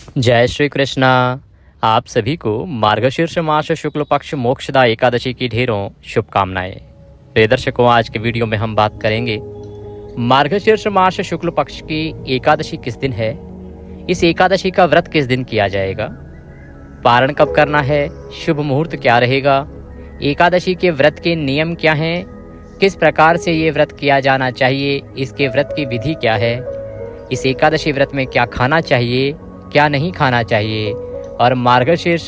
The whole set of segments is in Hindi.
जय श्री कृष्णा। आप सभी को मार्गशीर्ष मास शुक्ल पक्ष मोक्षदा एकादशी की ढेरों शुभकामनाएं। प्रिय दर्शकों, आज के वीडियो में हम बात करेंगे मार्गशीर्ष मास शुक्ल पक्ष की एकादशी किस दिन है, इस एकादशी का व्रत किस दिन किया जाएगा, पारण कब करना है, शुभ मुहूर्त क्या रहेगा, एकादशी के व्रत के नियम क्या हैं, किस प्रकार से ये व्रत किया जाना चाहिए, इसके व्रत की विधि क्या है, इस एकादशी व्रत में क्या खाना चाहिए, क्या नहीं खाना चाहिए, और मार्गशीर्ष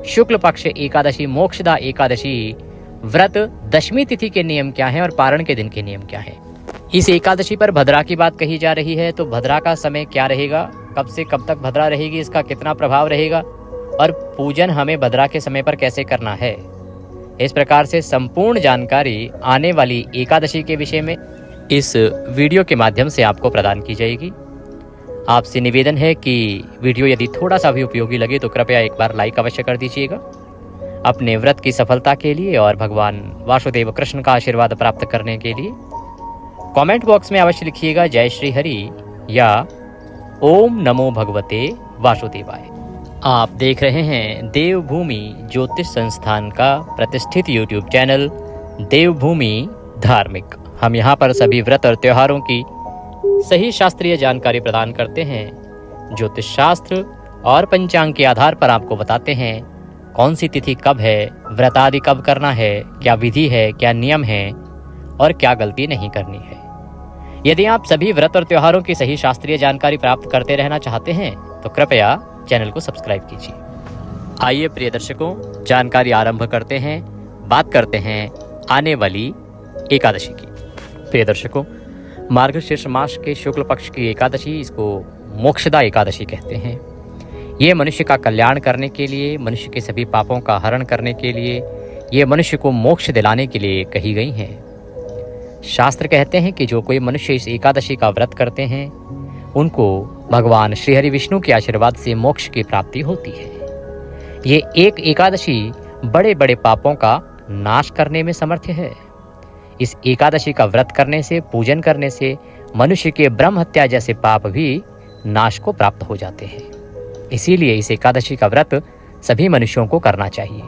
शुक्ल पक्ष एकादशी मोक्षदा एकादशी व्रत दशमी तिथि के नियम क्या हैं और पारण के दिन के नियम क्या हैं। इस एकादशी पर भद्रा की बात कही जा रही है, तो भद्रा का समय क्या रहेगा, कब से कब तक भद्रा रहेगी, इसका कितना प्रभाव रहेगा और पूजन हमें भद्रा के समय पर कैसे करना है। इस प्रकार से संपूर्ण जानकारी आने वाली एकादशी के विषय में इस वीडियो के माध्यम से आपको प्रदान की जाएगी। आपसे निवेदन है कि वीडियो यदि थोड़ा सा भी उपयोगी लगे तो कृपया एक बार लाइक अवश्य कर दीजिएगा। अपने व्रत की सफलता के लिए और भगवान वासुदेव कृष्ण का आशीर्वाद प्राप्त करने के लिए कमेंट बॉक्स में अवश्य लिखिएगा जय श्री हरि या ओम नमो भगवते वासुदेवाय। आप देख रहे हैं देवभूमि ज्योतिष संस्थान का प्रतिष्ठित यूट्यूब चैनल देवभूमि धार्मिक। हम यहाँ पर सभी व्रत और त्योहारों की सही शास्त्रीय जानकारी प्रदान करते हैं। ज्योतिष शास्त्र और पंचांग के आधार पर आपको बताते हैं कौन सी तिथि कब है, व्रत आदि कब करना है, क्या विधि है, क्या नियम है और क्या गलती नहीं करनी है। यदि आप सभी व्रत और त्योहारों की सही शास्त्रीय जानकारी प्राप्त करते रहना चाहते हैं तो कृपया चैनल को सब्सक्राइब कीजिए। आइए प्रिय दर्शकों, जानकारी आरंभ करते हैं। बात करते हैं आने वाली एकादशी की। प्रिय दर्शकों, मार्गशीर्ष मास के शुक्ल पक्ष की एकादशी, इसको मोक्षदा एकादशी कहते हैं। ये मनुष्य का कल्याण करने के लिए, मनुष्य के सभी पापों का हरण करने के लिए, ये मनुष्य को मोक्ष दिलाने के लिए कही गई हैं। शास्त्र कहते हैं कि जो कोई मनुष्य इस एकादशी का व्रत करते हैं उनको भगवान श्री हरि विष्णु के आशीर्वाद से मोक्ष की प्राप्ति होती है। ये एक एकादशी बड़े बड़े पापों का नाश करने में समर्थ है। इस एकादशी का व्रत करने से, पूजन करने से मनुष्य के ब्रह्म हत्या जैसे पाप भी नाश को प्राप्त हो जाते हैं। इसीलिए इस एकादशी का व्रत सभी मनुष्यों को करना चाहिए।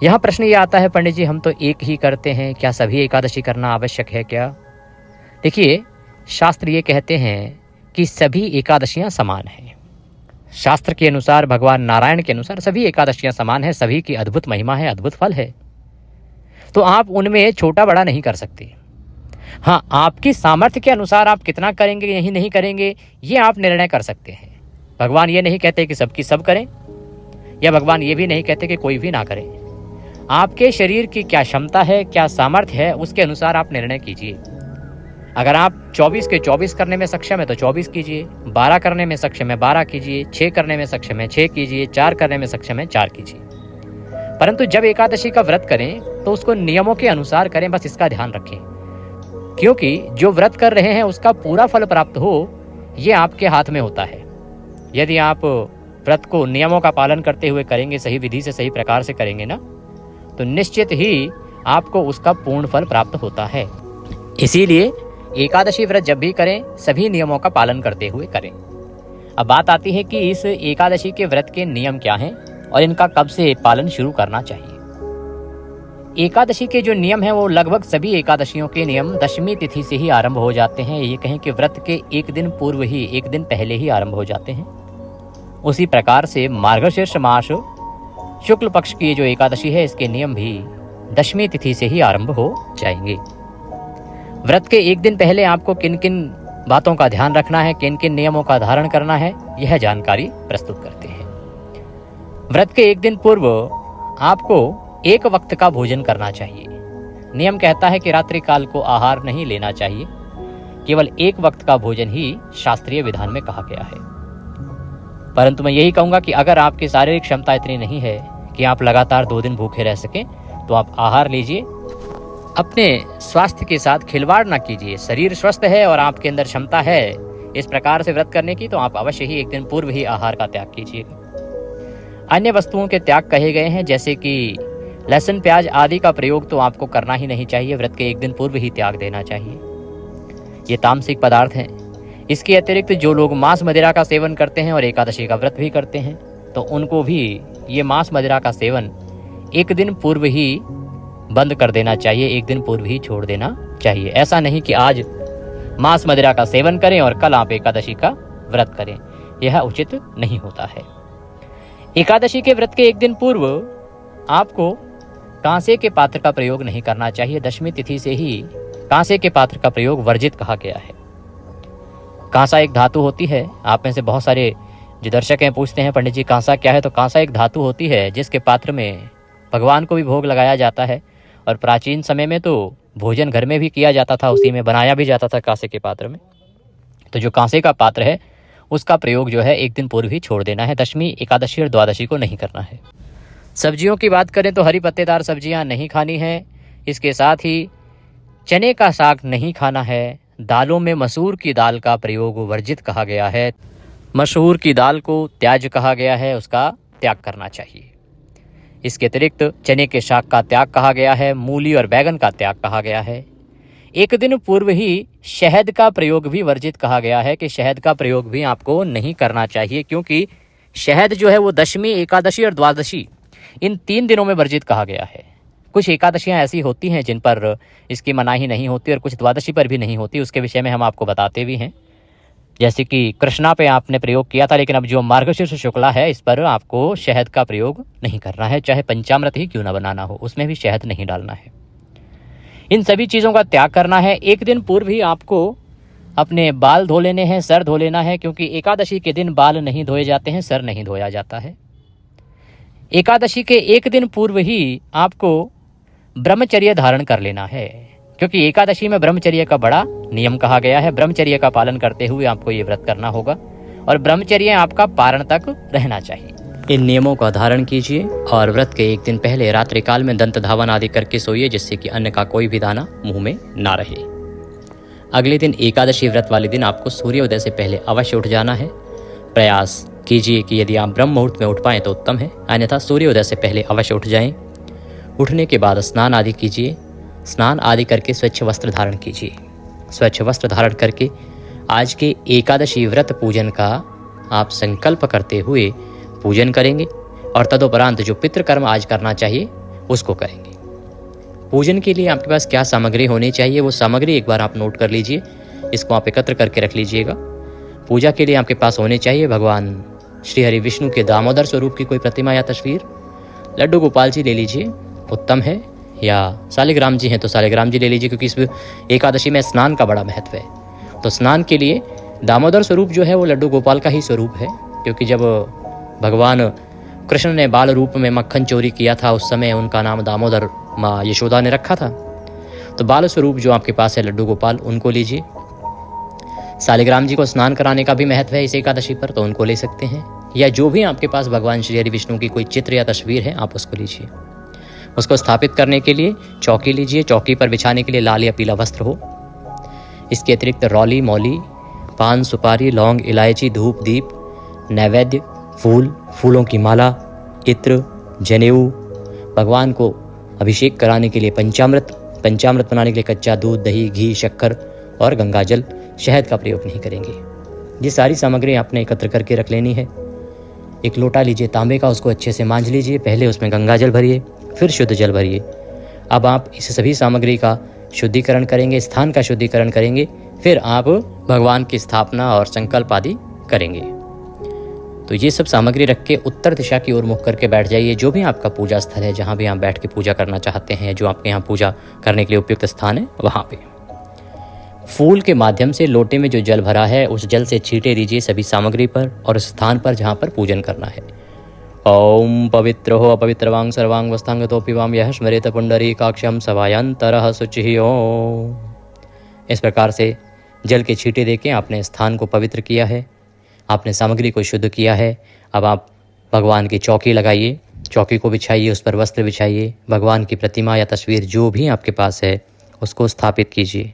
यहाँ प्रश्न ये आता है, पंडित जी हम तो एक ही करते हैं, क्या सभी एकादशी करना आवश्यक है क्या? देखिए, शास्त्र ये कहते हैं कि सभी एकादशियाँ समान हैं। शास्त्र के अनुसार, भगवान नारायण के अनुसार सभी एकादशियाँ समान हैं, सभी की अद्भुत महिमा है, अद्भुत फल है। तो आप उनमें छोटा बड़ा नहीं कर सकते। हाँ, आपकी सामर्थ्य के अनुसार आप कितना करेंगे, यही नहीं करेंगे, ये आप निर्णय कर सकते हैं। भगवान ये नहीं कहते कि सबकी सब करें, या भगवान ये भी नहीं कहते कि कोई भी ना करे। आपके शरीर की क्या क्षमता है, क्या सामर्थ्य है, उसके अनुसार आप निर्णय कीजिए। अगर आप 24 के 24 करने में सक्षम है तो 24 कीजिए, 12 करने में सक्षम है 12 कीजिए, 6 करने में सक्षम है 6 कीजिए, 4 करने में सक्षम है 4 कीजिए। परंतु जब एकादशी का व्रत करें तो उसको नियमों के अनुसार करें, बस इसका ध्यान रखें। क्योंकि जो व्रत कर रहे हैं उसका पूरा फल प्राप्त हो, ये आपके हाथ में होता है। यदि आप व्रत को नियमों का पालन करते हुए करेंगे, सही विधि से, सही प्रकार से करेंगे ना, तो निश्चित ही आपको उसका पूर्ण फल प्राप्त होता है। इसीलिए एकादशी व्रत जब भी करें, सभी नियमों का पालन करते हुए करें। अब बात आती है कि इस एकादशी के व्रत के नियम क्या हैं और इनका कब से पालन शुरू करना चाहिए। एकादशी के जो नियम हैं वो लगभग सभी एकादशियों के नियम दशमी तिथि से ही आरंभ हो जाते हैं। ये कहें कि व्रत के एक दिन पूर्व ही, एक दिन पहले ही आरंभ हो जाते हैं। उसी प्रकार से मार्गशीर्ष मास शुक्ल पक्ष की जो एकादशी है, इसके नियम भी दशमी तिथि से ही आरंभ हो जाएंगे। व्रत के एक दिन पहले आपको किन किन बातों का ध्यान रखना है, किन किन नियमों का धारण करना है, यह जानकारी प्रस्तुत करते हैं। व्रत के एक दिन पूर्व आपको एक वक्त का भोजन करना चाहिए। नियम कहता है कि रात्रि काल को आहार नहीं लेना चाहिए, केवल एक वक्त का भोजन ही शास्त्रीय विधान में कहा गया है। परंतु मैं यही कहूंगा कि अगर आपकी शारीरिक क्षमता इतनी नहीं है कि आप लगातार 2 दिन भूखे रह सकें, तो आप आहार लीजिए। अपने स्वास्थ्य के साथ खिलवाड़ ना कीजिए। शरीर स्वस्थ है और आपके अंदर क्षमता है इस प्रकार से व्रत करने की, तो आप अवश्य ही एक दिन पूर्व ही आहार का त्याग कीजिएगा। अन्य वस्तुओं के त्याग कहे गए हैं, जैसे कि लहसुन, प्याज आदि का प्रयोग तो आपको करना ही नहीं चाहिए। व्रत के एक दिन पूर्व ही त्याग देना चाहिए। ये तामसिक पदार्थ हैं, इसके अतिरिक्त जो लोग मांस मदिरा का सेवन करते हैं और एकादशी का व्रत भी करते हैं, तो उनको भी ये मांस मदिरा का सेवन एक दिन पूर्व ही बंद कर देना चाहिए, एक दिन पूर्व ही छोड़ देना चाहिए। ऐसा नहीं कि आज मांस मदिरा का सेवन करें और कल आप एकादशी का व्रत करें, यह उचित नहीं होता है। एकादशी के व्रत के एक दिन पूर्व आपको कांसे के पात्र का प्रयोग नहीं करना चाहिए। दशमी तिथि से ही कांसे के पात्र का प्रयोग वर्जित कहा गया है। कांसा एक धातु होती है। आप में से बहुत सारे जो दर्शक हैं पूछते हैं पंडित जी कांसा क्या है, तो कांसा एक धातु होती है जिसके पात्र में भगवान को भी भोग लगाया जाता है, और प्राचीन समय में तो भोजन घर में भी किया जाता था, उसी में बनाया भी जाता था कांसे के पात्र में। तो जो कांसे का पात्र है उसका प्रयोग जो है एक दिन पूर्व ही छोड़ देना है। दशमी, एकादशी और द्वादशी को नहीं करना है। सब्जियों की बात करें तो हरी पत्तेदार सब्जियां नहीं खानी है। इसके साथ ही चने का साग नहीं खाना है। दालों में मसूर की दाल का प्रयोग वर्जित कहा गया है। मसूर की दाल को त्याज्य कहा गया है, उसका त्याग करना चाहिए। इसके अतिरिक्त चने के शाक का त्याग कहा गया है। मूली और बैगन का त्याग कहा गया है। एक दिन पूर्व ही शहद का प्रयोग भी वर्जित कहा गया है कि शहद का प्रयोग भी आपको नहीं करना चाहिए, क्योंकि शहद जो है वो दशमी, एकादशी और द्वादशी इन 3 दिनों में वर्जित कहा गया है। कुछ एकादशियां ऐसी होती हैं जिन पर इसकी मनाही नहीं होती और कुछ द्वादशी पर भी नहीं होती, उसके विषय में हम आपको बताते भी हैं। जैसे कि कृष्णा पे आपने प्रयोग किया था, लेकिन अब जो मार्गशीर्ष शुक्ला है इस पर आपको शहद का प्रयोग नहीं करना है, चाहे पंचामृत ही क्यों ना बनाना हो, उसमें भी शहद नहीं डालना है। इन सभी चीज़ों का त्याग करना है। एक दिन पूर्व ही आपको अपने बाल धो लेने हैं, सर धो लेना है, क्योंकि एकादशी के दिन बाल नहीं धोए जाते हैं, सर नहीं धोया जाता है। एकादशी के एक दिन पूर्व ही आपको ब्रह्मचर्य धारण कर लेना है, क्योंकि एकादशी में ब्रह्मचर्य का बड़ा नियम कहा गया है। ब्रह्मचर्य का पालन करते हुए आपको ये व्रत करना होगा और ब्रह्मचर्य आपका पारण तक रहना चाहिए। इन नियमों का धारण कीजिए और व्रत के एक दिन पहले रात्रि काल में दंत धावन आदि करके सोइए, जिससे कि अन्न का कोई भी दाना मुंह में ना रहे। अगले दिन एकादशी व्रत वाले दिन आपको सूर्योदय से पहले अवश्य उठ जाना है। प्रयास कीजिए कि यदि आप ब्रह्म मुहूर्त में उठ पाएँ तो उत्तम है, अन्यथा सूर्योदय से पहले अवश्य उठ जाएं। उठने के बाद स्नान आदि कीजिए। स्नान आदि करके स्वच्छ वस्त्र धारण कीजिए। स्वच्छ वस्त्र धारण करके आज के एकादशी व्रत पूजन का आप संकल्प करते हुए पूजन करेंगे और तदुपरांत जो पितृकर्म आज करना चाहिए उसको करेंगे। पूजन के लिए आपके पास क्या सामग्री होनी चाहिए वो सामग्री एक बार आप नोट कर लीजिए, इसको आप एकत्र करके रख लीजिएगा। पूजा के लिए आपके पास होने चाहिए भगवान श्री हरि विष्णु के दामोदर स्वरूप की कोई प्रतिमा या तस्वीर। लड्डू गोपाल जी ले लीजिए, उत्तम है, या शालिग्राम जी हैं तो शालिग्राम जी ले लीजिए, क्योंकि इस एकादशी में स्नान का बड़ा महत्व है। तो स्नान के लिए दामोदर स्वरूप जो है वो लड्डू गोपाल का ही स्वरूप है, क्योंकि जब भगवान कृष्ण ने बाल रूप में मक्खन चोरी किया था उस समय उनका नाम दामोदर माँ यशोदा ने रखा था। तो बाल स्वरूप जो आपके पास है लड्डू गोपाल, उनको लीजिए। शालिग्राम जी को स्नान कराने का भी महत्व है इस एकादशी पर, तो उनको ले सकते हैं, या जो भी आपके पास भगवान श्री हरि विष्णु की कोई चित्र या तस्वीर है आप उसको लीजिए। उसको स्थापित करने के लिए चौकी लीजिए। चौकी पर बिछाने के लिए लाल या पीला वस्त्र हो। इसके अतिरिक्त रौली, मौली, पान, सुपारी, लौंग, इलायची, धूप, दीप, नैवेद्य, फूलों की माला, इत्र, जनेऊ, भगवान को अभिषेक कराने के लिए पंचामृत बनाने के लिए कच्चा दूध, दही, घी, शक्कर और गंगाजल, शहद का प्रयोग नहीं करेंगे। ये सारी सामग्री आपने एकत्र करके रख लेनी है। एक लोटा लीजिए तांबे का, उसको अच्छे से मांझ लीजिए। पहले उसमें गंगाजल भरिए, फिर शुद्ध जल भरिए। अब आप इस सभी सामग्री का शुद्धिकरण करेंगे, स्थान का शुद्धिकरण करेंगे, फिर आप भगवान की स्थापना और संकल्प आदि करेंगे। तो ये सब सामग्री रख के उत्तर दिशा की ओर मुख करके बैठ जाइए। जो भी आपका पूजा स्थल है, जहाँ भी आप बैठ के पूजा करना चाहते हैं, जो आपके यहाँ पूजा करने के लिए उपयुक्त स्थान है, वहाँ पे फूल के माध्यम से लोटे में जो जल भरा है उस जल से छींटे दीजिए सभी सामग्री पर और उस स्थान पर जहाँ पर पूजन करना है। ओम पवित्र हो अपवित्रवांग सर्वांग वस्तांग तो पिवाम यह स्मृत पुंडरी काक्षम सवायंतरः शुचि ओम। इस प्रकार से जल के छींटे देके आपने स्थान को पवित्र किया है, आपने सामग्री को शुद्ध किया है। अब आप भगवान की चौकी लगाइए, चौकी को बिछाइए, उस पर वस्त्र बिछाइए, भगवान की प्रतिमा या तस्वीर जो भी आपके पास है उसको स्थापित कीजिए।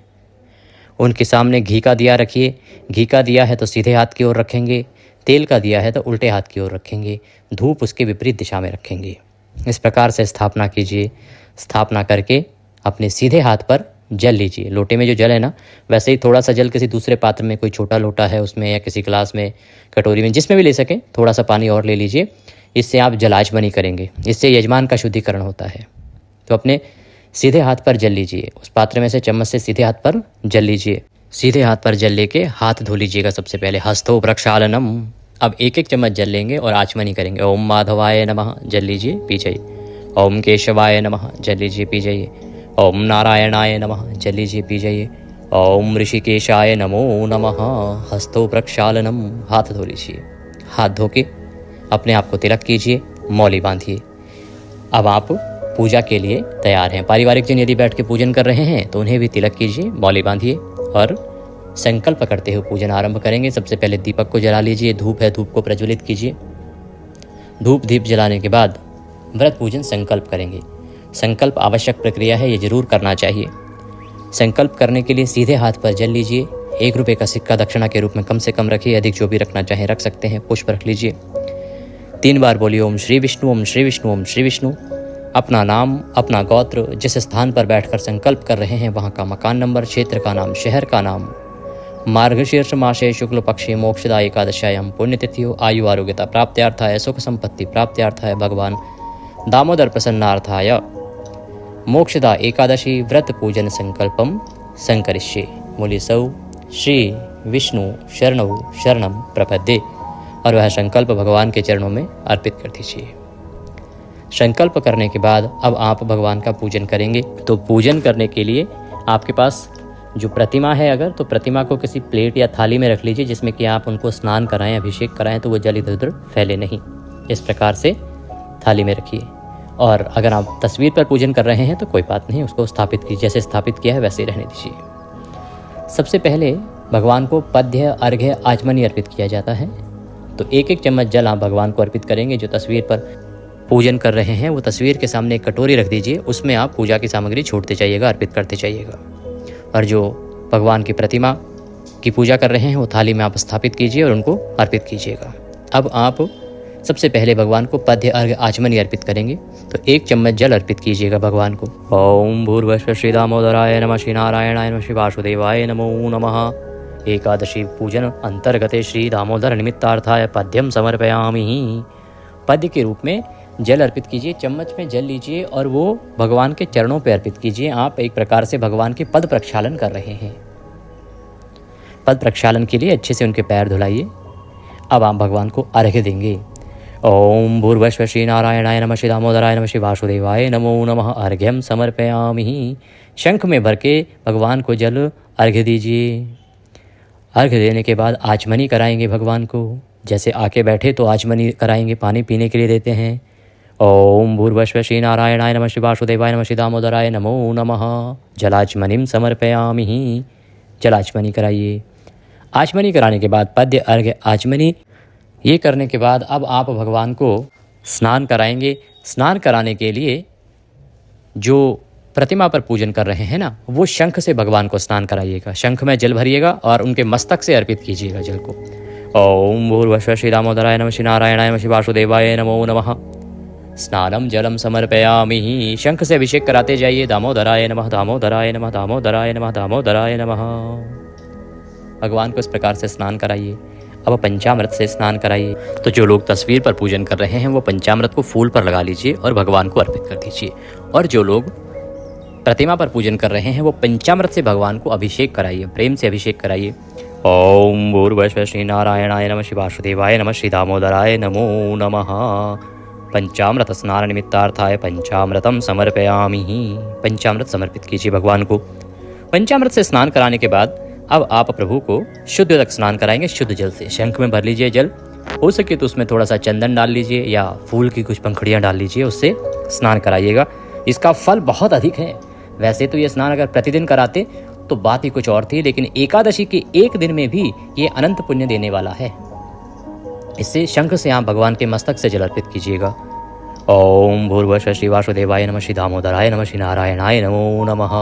उनके सामने घी का दिया रखिए। घी का दिया है तो सीधे हाथ की ओर रखेंगे, तेल का दिया है तो उल्टे हाथ की ओर रखेंगे, धूप उसके विपरीत दिशा में रखेंगे। इस प्रकार से स्थापना कीजिए। स्थापना करके अपने सीधे हाथ पर जल लीजिए। लोटे में जो जल है ना, वैसे ही थोड़ा सा जल किसी दूसरे पात्र में, कोई छोटा लोटा है उसमें या किसी गिलास में, कटोरी में, जिसमें भी ले सकें, थोड़ा सा पानी और ले लीजिए। इससे आप जलाचमनी करेंगे, इससे यजमान का शुद्धिकरण होता है। तो अपने सीधे हाथ पर जल लीजिए, उस पात्र में से चम्मच से सीधे हाथ पर जल लीजिए। सीधे हाथ पर जल लेके हाथ धो लीजिएगा सबसे पहले। हस्तो प्रक्षालनम। अब एक एक चम्मच जल लेंगे और आचमनी करेंगे। ओम माधवाय नमः, जल लीजिए, पी जाइए। ओम केशवाय नमः, जल लीजिए, पी जाइए। ओम नारायणाय नमः, जल लीजिए, पी जाइए। ओम ऋषिकेशाय नमो नमः। हस्तो प्रक्षालनम, हाथ धो लीजिए। हाथ धो के अपने आप को तिलक कीजिए, मौली बांधिए। अब आप पूजा के लिए तैयार हैं। पारिवारिक जन यदि बैठ के पूजन कर रहे हैं तो उन्हें भी तिलक कीजिए, मौली बांधिए और संकल्प करते हुए पूजन आरंभ करेंगे। सबसे पहले दीपक को जला लीजिए। धूप है, धूप को प्रज्वलित कीजिए। धूप दीप जलाने के बाद व्रत पूजन संकल्प करेंगे। संकल्प आवश्यक प्रक्रिया है, ये जरूर करना चाहिए। संकल्प करने के लिए सीधे हाथ पर जल लीजिए। 1 रुपये का सिक्का दक्षिणा के रूप में कम से कम रखिए, अधिक जो भी रखना चाहें रख सकते हैं। पुष्प रख लीजिए। 3 बार बोलिए ओम श्री विष्णु, ओम श्री विष्णु, ओम श्री विष्णु। अपना नाम, अपना गोत्र, जिस स्थान पर बैठकर संकल्प कर रहे हैं वहाँ का मकान नंबर, क्षेत्र का नाम, शहर का नाम, मार्गशीर्ष मासे शुक्ल पक्षे मोक्षदा एकादशायाम पुण्यतिथियो, आयु आरोग्यता प्राप्त्यार्थाय, सुख संपत्ति प्राप्त्यार्थाय, भगवान दामोदर प्रसन्नार्थाय मोक्षदा एकादशी व्रत पूजन संकल्पम संकरिष्ये। बोलिए सौ श्री विष्णु शरणौ शरणम प्रपद्ये, और वह संकल्प भगवान के चरणों में अर्पित कर दीजिए। संकल्प करने के बाद अब आप भगवान का पूजन करेंगे। तो पूजन करने के लिए आपके पास जो प्रतिमा है, अगर तो प्रतिमा को किसी प्लेट या थाली में रख लीजिए, जिसमें कि आप उनको स्नान कराएं, अभिषेक कराएं, तो वो जल इधर उधर फैले नहीं। इस प्रकार से थाली में रखिए। और अगर आप तस्वीर पर पूजन कर रहे हैं तो कोई बात नहीं, उसको स्थापित कीजिए, जैसे स्थापित किया है वैसे ही रहने दीजिए। सबसे पहले भगवान को पद्य, अर्घ्य, आचमनी अर्पित किया जाता है। तो 1-1 चम्मच जल आप भगवान को अर्पित करेंगे। जो तस्वीर पर पूजन कर रहे हैं वो तस्वीर के सामने एक कटोरी रख दीजिए, उसमें आप पूजा की सामग्री छोड़ते जाइएगा, अर्पित करते जाइएगा। और जो भगवान की प्रतिमा की पूजा कर रहे हैं वो थाली में आप स्थापित कीजिए और उनको अर्पित कीजिएगा। अब आप सबसे पहले भगवान को पद्य, अर्घ्य, आचमनी अर्पित करेंगे। तो 1 चम्मच जल अर्पित कीजिएगा भगवान को। ओम भूर्भुवः श्री दामोदराय नमः, श्री नारायणाय नमः, श्री वासुदेवाय नमो नमः। एकादशी पूजन अंतर्गते श्री दामोदर निमित्तार्थाय पद्यम समर्पयामि। पद्य के रूप में जल अर्पित कीजिए। चम्मच में जल लीजिए और वो भगवान के चरणों पर अर्पित कीजिए। आप एक प्रकार से भगवान के पद प्रक्षालन कर रहे हैं। पद प्रक्षालन के लिए अच्छे से उनके पैर धुलाइए। अब आप भगवान को अर्घ्य देंगे। ओम भूर्भुवः श्री नारायणाय नमः, श्री दामोदराय नमः, श्री वासुदेवाय नमो नमः। अर्घ्यम समर्पयामि। शंख में भर के भगवान को जल अर्घ्य दीजिए। अर्घ्य देने के बाद आचमनी कराएंगे भगवान को। जैसे आके बैठे तो आचमनी कराएंगे, पानी पीने के लिए देते हैं। ओम भूर्भुवः श्री नारायणाय नमः, श्री वासुदेवाय नमः, श्री दामोदराय नमो नमः। जलाचमनिम समर्पयामि। जलाचमनी कराइए। आचमनी कराने के बाद पद्य, अर्घ्य, आचमनी ये करने के बाद अब आप भगवान को स्नान कराएंगे। स्नान कराने के लिए जो प्रतिमा पर पूजन कर रहे हैं ना, वो शंख से भगवान को स्नान कराइएगा। शंख में जल भरिएगा और उनके मस्तक से अर्पित कीजिएगा जल को। ओम भूर्भुवः श्री दामोदराय नमः, श्री नारायणाय नमः, श्री वासुदेवाय नमो नमः। स्नानम जलम समर्पयामि। शंख से अभिषेक कराते जाइए। दामोदराय नमः, दामोदराय नमः, दामोदराय नमः, दामोदराय नमः। भगवान को इस प्रकार से स्नान कराइए। अब पंचामृत से स्नान कराइए। तो जो लोग तस्वीर पर पूजन कर रहे हैं वो पंचामृत को फूल पर लगा लीजिए और भगवान को अर्पित कर दीजिए। और जो लोग प्रतिमा पर पूजन कर रहे हैं वो पंचामृत से भगवान को अभिषेक कराइए, प्रेम से अभिषेक कराइए। ओम भूर्भुवः श्री नारायणाय नमः, श्री वासुदेवाय नमः, श्री दामोदराय नमो नमः। पंचामृत स्नान निमित्तार्थाय पंचामृतम समर्पयामि। पंचामृत समर्पित कीजिए भगवान को। पंचामृत से स्नान कराने के बाद अब आप प्रभु को शुद्ध तक स्नान कराएंगे, शुद्ध जल से। शंख में भर लीजिए जल, हो सके तो उसमें थोड़ा सा चंदन डाल लीजिए या फूल की कुछ पंखुड़ियाँ डाल लीजिए, उससे स्नान कराइएगा। इसका फल बहुत अधिक है। वैसे तो ये स्नान अगर प्रतिदिन कराते तो बात ही कुछ और थी, लेकिन एकादशी के एक दिन में भी ये अनंत पुण्य देने वाला है। इससे शंख से आप भगवान के मस्तक से जल अर्पित कीजिएगा। ओम भूर्भुवः श्री वासुदेवाय नमः, श्री दामोदराय नमः, श्री नारायणाय नमो नमः।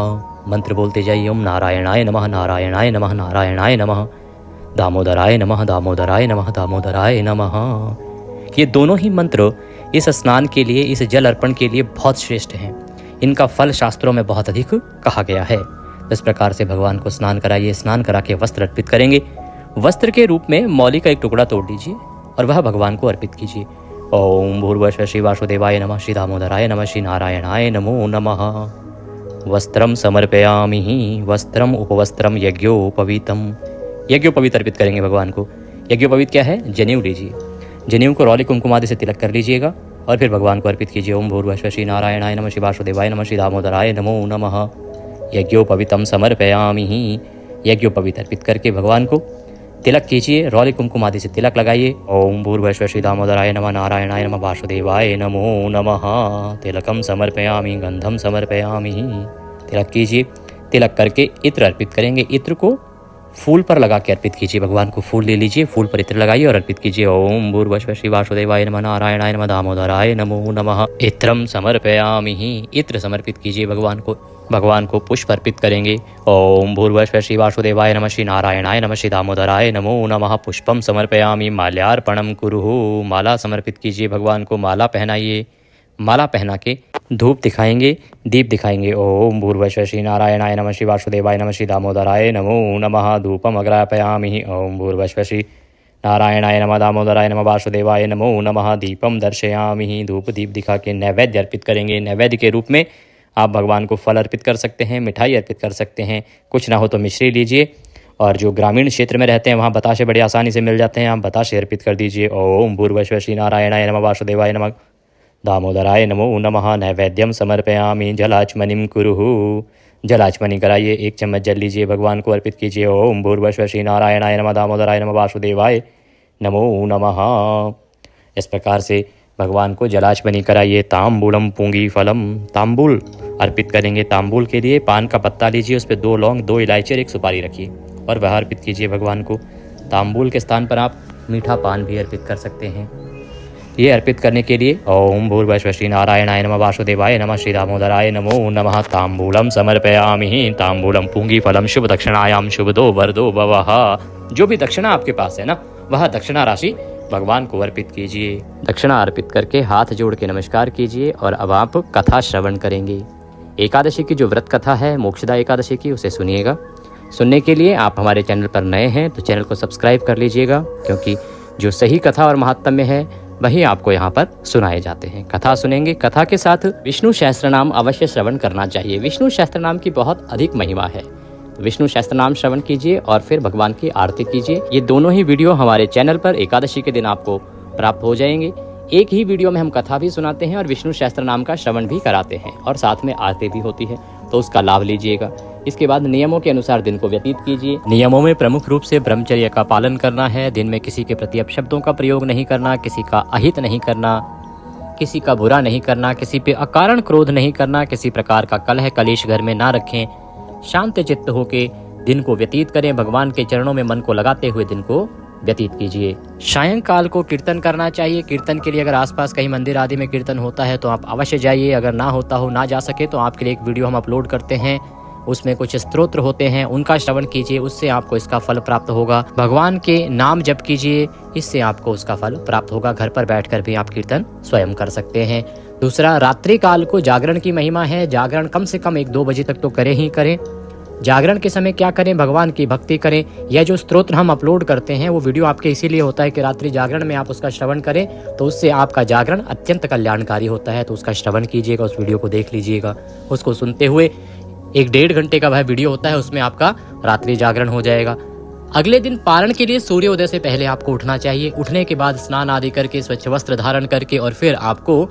मंत्र बोलते जाइए। ओम नारायणाय नमः, नारायणाय नमः, नारायणाय नमः, दामोदराय नमः, दामोदराय नमः, दामोदराय नमः। ये दोनों ही मंत्र इस स्नान के लिए, इस जल अर्पण के लिए बहुत श्रेष्ठ हैं। इनका फल शास्त्रों में बहुत अधिक कहा गया है। इस प्रकार से भगवान को स्नान कराइए। स्नान करा के वस्त्र अर्पित करेंगे। वस्त्र के रूप में मौली का एक टुकड़ा तोड़ लीजिए और वह भगवान को अर्पित कीजिए। ओम भूर्भुवस्सुः श्री वासुदेवाय नमः, श्री दामोदराय नमः, श्री नारायणाय नमो नमः। वस्त्रम समर्पयामि, वस्त्रम उपवस्त्रम यज्ञोपवीतम। यज्ञोपवीत अर्पित करेंगे भगवान को। यज्ञोपवीत क्या है? जनेऊ लीजिए। जनेऊ को रौली कुमकुम आदि से तिलक कर लीजिएगा और फिर भगवान को अर्पित कीजिए। ओम भूर्भुवस्सुः श्री नारायणाय नमः, श्री वासुदेवाय नमः, श्री दामोदराय नमो नमः। यज्ञोपवीतम समर्पयामि। यज्ञोपवीत अर्पित करके भगवान को तिलक कीजिए। रौली कुमकुम आदि से तिलक लगाइए। ओम भूर्भुवस्सुः श्री दामोदराय नमः, नारायणाय नमः, वासुदेवाय नमो नमः। तिलकम समर्पयामि, गंधम समर्पयामि। तिलक कीजिए। तिलक करके इत्र अर्पित करेंगे। इत्र को फूल पर लगा के अर्पित कीजिए। भगवान को फूल ले लीजिए, फूल पर इत्र लगाइए और अर्पित कीजिए। ओम भूर्भुवस्सुः श्री वासुदेवाय नमः, नारायणाय नमः, दामोदराय नमो नमः। इत्रम समर्पयामि। इत्र समर्पित कीजिए भगवान को। भगवान को पुष्प अर्पित करेंगे। ओम भूर्भुवस्सुः श्री वासुदेवाय नमः, श्री नारायणाय नमः, श्री दामोदराय नमो नमः। पुष्पम समर्पयामि, माल्यार्पणम कुरुः। माला समर्पित कीजिए भगवान को। माला पहनाइए। माला पहना के धूप दिखाएंगे, दीप दिखाएंगे। ओम भूर्भुवस्सुः श्री नारायणाय नमः, श्री वासुदेवाय नमः, श्री दामोदराय नमो नमः। धूपम अग्रापयामि। ओम भूर्भुवस्सुः श्री नारायणाय नमः, दामोदराय नमः, वासुदेवाय नमो नमः। दीपम दर्शयामि। धूप दीप दिखा के नैवेद्य अर्पित करेंगे। नैवेद्य के रूप में आप भगवान को फल अर्पित कर सकते हैं, मिठाई अर्पित कर सकते हैं। कुछ ना हो तो मिश्री लीजिए। और जो ग्रामीण क्षेत्र में रहते हैं वहाँ बताशे बड़ी आसानी से मिल जाते हैं, आप बताशे अर्पित कर दीजिए। ओम भूर्भुवस्सुः श्री नारायणाय नमः, वासुदेवाय नमः, दामोदराय नमो नमः। नैवेद्यम समर्पयामि, जलाचमनिम कुरुः। जलाचमनी कराइए। 1 चम्मच जल लीजिए, भगवान को अर्पित कीजिए। ओम भूर्भुवस्सुः श्री नारायणाय नमः, दामोदराय नमः, वासुदेवाय नमो नमः। इस प्रकार से भगवान को जलाचमनी कराइए। ताम्बूलम पूंगी फलम। ताम्बूल अर्पित करेंगे। ताम्बूल के लिए पान का पत्ता लीजिए, उस पर 2 लौंग, 2 इलायची और 1 सुपारी रखिए और वह अर्पित कीजिए भगवान को। ताम्बूल के स्थान पर आप मीठा पान भी अर्पित कर सकते हैं। ये अर्पित करने के लिए ओम भूर्भुवस्सुः श्री नारायणाय नमः, वासुदेवाय नमः, श्री दामोदराय नमो नमः। ताम्बूलम समर्पयामि। ताम्बूलम पूंगी फलम शुभ दक्षिणायाम शुभदो वरदो भवः। जो भी दक्षिणा आपके पास है ना, वह दक्षिणा राशि भगवान को अर्पित कीजिए। दक्षिणा अर्पित करके हाथ जोड़ के नमस्कार कीजिए और अब आप कथा श्रवण करेंगे। एकादशी की जो व्रत कथा है मोक्षदा एकादशी की, उसे सुनिएगा। सुनने के लिए आप हमारे चैनल पर नए हैं तो चैनल को सब्सक्राइब कर लीजिएगा, क्योंकि जो सही कथा और महात्म्य है वही आपको यहाँ पर सुनाए जाते हैं। कथा सुनेंगे। कथा के साथ विष्णु सहस्त्र नाम अवश्य श्रवण करना चाहिए। विष्णु सहस्त्र नाम की बहुत अधिक महिमा है। विष्णु सहस्त्र नाम श्रवण कीजिए और फिर भगवान की आरती कीजिए। ये दोनों ही वीडियो हमारे चैनल पर एकादशी के दिन आपको प्राप्त हो जाएंगे। एक ही वीडियो में हम कथा भी सुनाते हैं और विष्णु सहस्त्र नाम का श्रवण भी कराते हैं और साथ में आरती भी होती है, तो उसका लाभ लीजिएगा। इसके बाद नियमों के अनुसार दिन को व्यतीत कीजिए। नियमों में प्रमुख रूप से ब्रह्मचर्य का पालन करना है। दिन में किसी के प्रति अपशब्दों का प्रयोग नहीं करना, किसी का अहित नहीं करना, किसी का बुरा नहीं करना, किसी पे अकारण क्रोध नहीं करना, किसी प्रकार का कलह कलेश घर में ना रखें। शांत चित्त होके दिन को व्यतीत करें। भगवान के चरणों में मन को लगाते हुए दिन को व्यतीत कीजिए। सायंकाल को कीर्तन करना चाहिए। कीर्तन के लिए अगर आसपास कहीं मंदिर आदि में कीर्तन होता है तो आप अवश्य जाइए। अगर ना होता हो, ना जा सके तो आपके लिए एक वीडियो हम अपलोड करते हैं, उसमें कुछ स्तोत्र होते हैं, उनका श्रवण कीजिए। उससे आपको इसका फल प्राप्त होगा। भगवान के नाम जप कीजिए, इससे आपको उसका फल प्राप्त होगा। घर पर बैठकर भी आप कीर्तन स्वयं कर सकते हैं। दूसरा, रात्रि काल को जागरण की महिमा है। जागरण कम से कम 1-2 बजे तक तो करें ही करें। जागरण के समय क्या करें? भगवान की भक्ति करें। यह जो स्तोत्र हम अपलोड करते हैं वो वीडियो आपके इसीलिए होता है कि रात्रि जागरण में आप उसका श्रवण करें, तो उससे आपका जागरण अत्यंत कल्याणकारी होता है। तो उसका श्रवण कीजिएगा, उस वीडियो को देख लीजिएगा। उसको सुनते हुए 1-1.5 घंटे का वह वीडियो होता है, उसमें आपका रात्रि जागरण हो जाएगा। अगले दिन पारण के लिए सूर्योदय से पहले आपको उठना चाहिए। उठने के बाद स्नान आदि करके स्वच्छ वस्त्र धारण करके और फिर आपको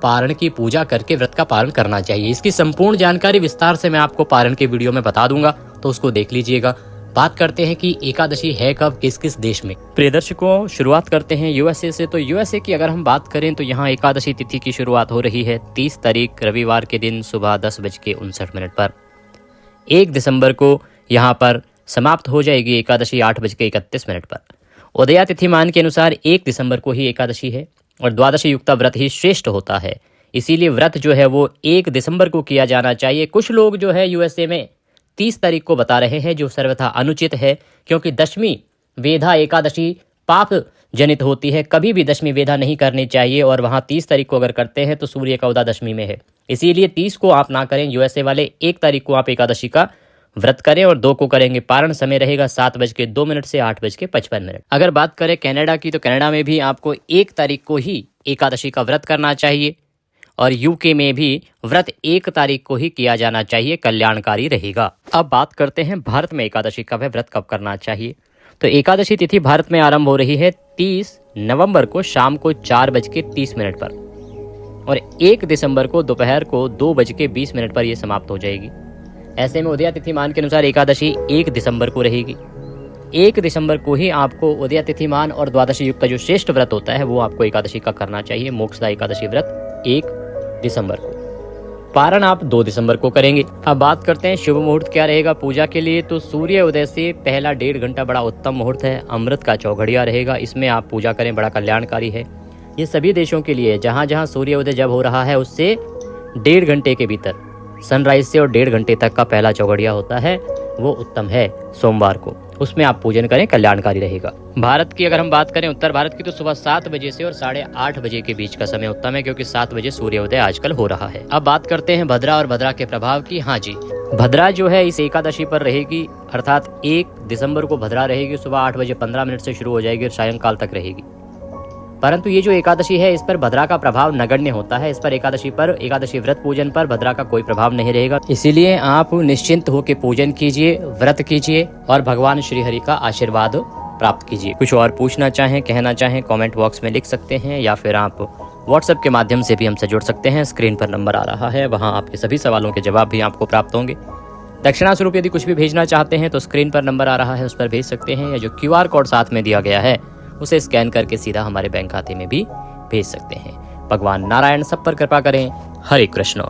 पारण की पूजा करके व्रत का पारण करना चाहिए। इसकी संपूर्ण जानकारी विस्तार से मैं आपको पारण के वीडियो में बता दूंगा, तो उसको देख लीजिएगा। बात करते हैं कि एकादशी है कब, किस किस देश में। प्रिय दर्शकों, शुरुआत करते हैं यूएसए से। तो यूएसए की अगर हम बात करें तो यहाँ एकादशी तिथि की शुरुआत हो रही है 30 तारीख रविवार के दिन सुबह 10:59 पर। 1 दिसंबर को यहाँ पर समाप्त हो जाएगी एकादशी 8:31 पर। उदया तिथिमान के अनुसार 1 दिसंबर को ही एकादशी है और द्वादशी युक्ता व्रत ही श्रेष्ठ होता है। इसीलिए व्रत जो है वो 1 दिसंबर को किया जाना चाहिए। कुछ लोग जो है यूएसए में 30 तारीख को बता रहे हैं, जो सर्वथा अनुचित है, क्योंकि दशमी वेधा एकादशी पाप जनित होती है। कभी भी दशमी वेधा नहीं करनी चाहिए और वहाँ 30 तारीख को अगर करते हैं तो सूर्य का उदय दशमी में है। इसीलिए 30 को आप ना करें यूएसए वाले। 1 तारीख को आप एकादशी का व्रत करें और 2 को करेंगे पारण। समय रहेगा 7:02 से 8:55। अगर बात करें कनाडा की, तो कनाडा में भी आपको 1 तारीख को ही एकादशी का व्रत करना चाहिए और यूके में भी व्रत 1 तारीख को ही किया जाना चाहिए, कल्याणकारी रहेगा। अब बात करते हैं भारत में एकादशी का व्रत कब करना चाहिए। तो एकादशी तिथि भारत में आरंभ हो रही है 30 नवंबर को शाम को 4:30 पर और 1 दिसंबर को दोपहर को 2:20 पर यह समाप्त हो जाएगी। ऐसे में उदया तिथिमान के अनुसार एकादशी 1 दिसंबर को रहेगी। 1 दिसंबर को ही आपको उदया तिथिमान और द्वादशी युक्त का जो श्रेष्ठ व्रत होता है वो आपको एकादशी का करना चाहिए। मोक्षदा एकादशी व्रत 1 दिसंबर को, पारण आप 2 दिसंबर को करेंगे। अब बात करते हैं शुभ मुहूर्त क्या रहेगा पूजा के लिए। तो सूर्य उदय से पहला 1.5 घंटा बड़ा उत्तम मुहूर्त है। अमृत का चौघड़िया रहेगा, इसमें आप पूजा करें, बड़ा कल्याणकारी है। ये सभी देशों के लिए जहाँ जहाँ सूर्य उदय जब हो रहा है उससे 1.5 घंटे के भीतर, सनराइज से और 1.5 घंटे तक का पहला चौघड़िया होता है, वो उत्तम है सोमवार को, उसमें आप पूजन करें, कल्याणकारी रहेगा। भारत की अगर हम बात करें, उत्तर भारत की, तो सुबह 7 बजे से और 8:30 बजे के बीच का समय उत्तम है, क्योंकि 7 बजे सूर्योदय आजकल हो रहा है। अब बात करते हैं भद्रा और भद्रा के प्रभाव की। हाँ जी, भद्रा जो है इस एकादशी पर रहेगी, अर्थात 1 दिसंबर को भद्रा रहेगी। सुबह 8:15 से शुरू हो जाएगी और सायंकाल तक रहेगी। परंतु ये जो एकादशी है इस पर भद्रा का प्रभाव नगण्य होता है। इस पर एकादशी व्रत पूजन पर भद्रा का कोई प्रभाव नहीं रहेगा। इसीलिए आप निश्चिंत होकर पूजन कीजिए, व्रत कीजिए और भगवान श्री हरि का आशीर्वाद प्राप्त कीजिए। कुछ और पूछना चाहें, कहना चाहें, कमेंट बॉक्स में लिख सकते हैं या फिर आप व्हाट्सएप के माध्यम से भी हमसे जुड़ सकते हैं। स्क्रीन पर नंबर आ रहा है, वहाँ आपके सभी सवालों के जवाब भी आपको प्राप्त होंगे। दक्षिणा स्वरूप यदि कुछ भी भेजना चाहते हैं तो स्क्रीन पर नंबर आ रहा है, उस पर भेज सकते हैं, या जो QR कोड साथ में दिया गया है उसे स्कैन करके सीधा हमारे बैंक खाते में भी भेज सकते हैं। भगवान नारायण सब पर कृपा करें। हरे कृष्ण।